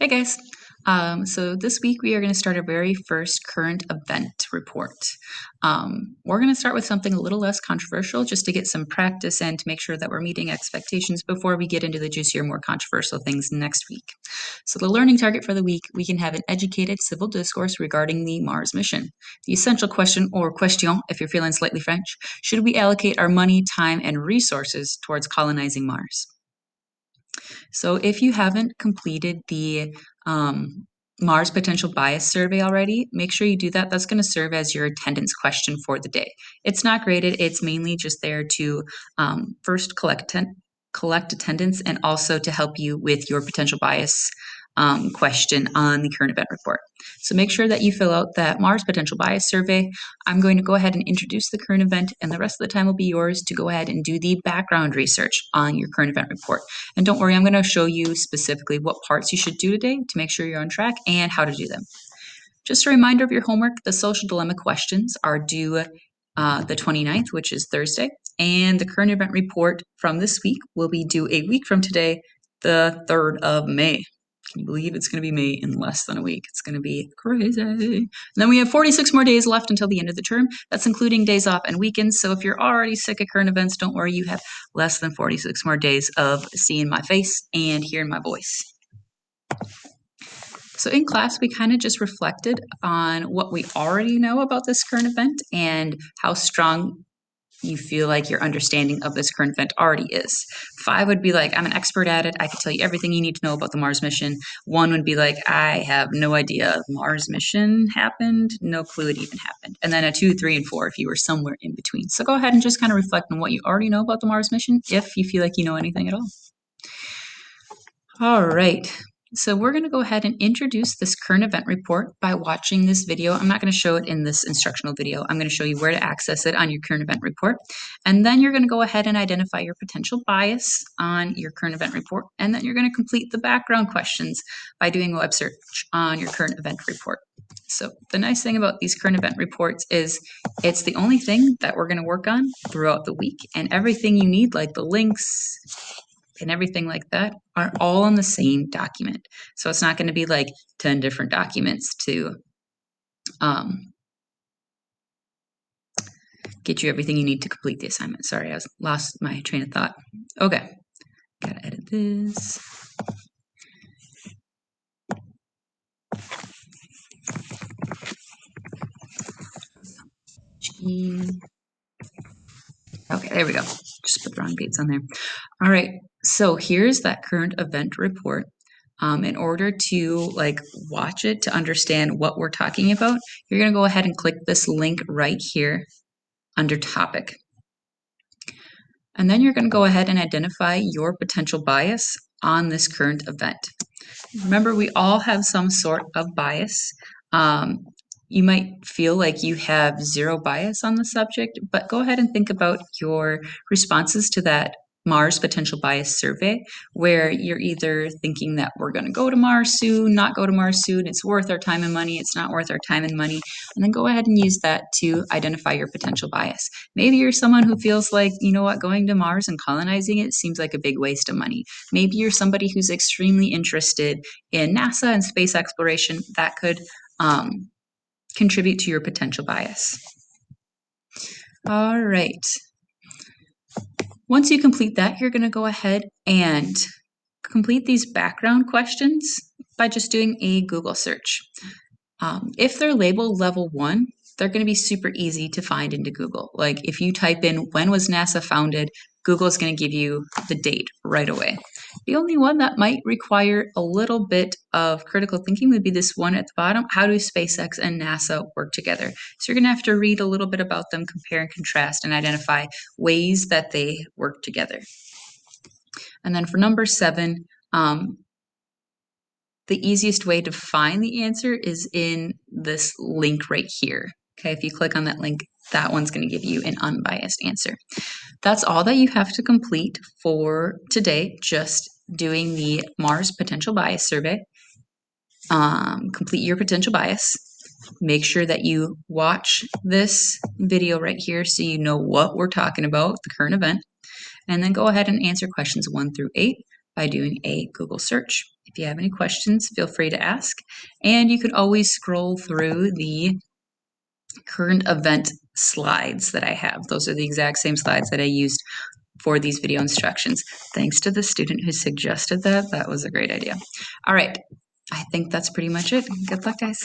Hey guys. So this week we are going to start our very first current event report. We're going to start with something a little less controversial just to get some practice and to make sure that we're meeting expectations before we get into the juicier, more controversial things next week. So the learning target for the week, we can have an educated civil discourse regarding the Mars mission. The essential question, or question if you're feeling slightly French, should we allocate our money, time, and resources towards colonizing Mars? So if you haven't completed the Mars potential bias survey already, make sure you do that. That's going to serve as your attendance question for the day. It's not graded. It's mainly just there to first collect attendance and also to help you with your potential bias question on the current event report. So make sure that you fill out that Mars potential bias survey. I'm going to go ahead and introduce the current event, and the rest of the time will be yours to go ahead and do the background research on your current event report. And don't worry, I'm going to show you specifically what parts you should do today to make sure you're on track and how to do them. Just a reminder of your homework, the social dilemma questions are due the 29th, which is Thursday, and the current event report from this week will be due a week from today, the 3rd of May. Can you believe it's going to be May in less than a week? It's going to be crazy. And then we have 46 more days left until the end of the term. That's including days off and weekends. So if you're already sick of current events, don't worry. You have less than 46 more days of seeing my face and hearing my voice. So in class, we kind of just reflected on what we already know about this current event and how strong you feel like your understanding of this current event already is. 5 would be like, I'm an expert at it. I can tell you everything you need to know about the Mars mission. 1 would be like, I have no idea Mars mission happened, no clue it even happened. And then a 2, 3, and 4 if you were somewhere in between. So go ahead and just kind of reflect on what you already know about the Mars mission if you feel like you know anything at all. All right. So we're going to go ahead and introduce this current event report by watching this video. I'm not going to show it in this instructional video. I'm going to show you where to access it on your current event report. And then you're going to go ahead and identify your potential bias on your current event report. And then you're going to complete the background questions by doing a web search on your current event report. So the nice thing about these current event reports is it's the only thing that we're going to work on throughout the week, and everything you need, like the links and everything like that, are all in the same document. So it's not going to be like 10 different documents to get you everything you need to complete the assignment. Sorry, I lost my train of thought. Okay, gotta edit this. Okay, there we go. Just put the wrong dates on there. All right, so here's that current event report. In order to watch it to understand what we're talking about, you're going to go ahead and click this link right here under topic. And then you're going to go ahead and identify your potential bias on this current event. Remember, we all have some sort of bias. You might feel like you have zero bias on the subject, but go ahead and think about your responses to that Mars potential bias survey, where you're either thinking that we're going to go to Mars soon, not go to Mars soon, it's worth our time and money, it's not worth our time and money, and then go ahead and use that to identify your potential bias. Maybe you're someone who feels like, you know what, going to Mars and colonizing it seems like a big waste of money. Maybe you're somebody who's extremely interested in NASA and space exploration. That could contribute to your potential bias. All right. Once you complete that, you're going to go ahead and complete these background questions by just doing a Google search. If they're labeled level 1, they're going to be super easy to find into Google. Like if you type in when was NASA founded, Google is going to give you the date right away. The only one that might require a little bit of critical thinking would be this one at the bottom. How do SpaceX and NASA work together? So you're going to have to read a little bit about them, compare and contrast, and identify ways that they work together. And then for number 7, the easiest way to find the answer is in this link right here. Okay, if you click on that link, that one's going to give you an unbiased answer. That's all that you have to complete for today, just doing the Mars potential bias survey. Complete your potential bias. Make sure that you watch this video right here so you know what we're talking about, the current event, and then go ahead and answer questions 1 through 8 by doing a Google search. If If you have any questions, feel free to ask. And you can always scroll through the current event slides that I have. Those are the exact same slides that I used for these video instructions. Thanks to the student who suggested that. That was a great idea. All right, I think that's pretty much it. Good luck, guys.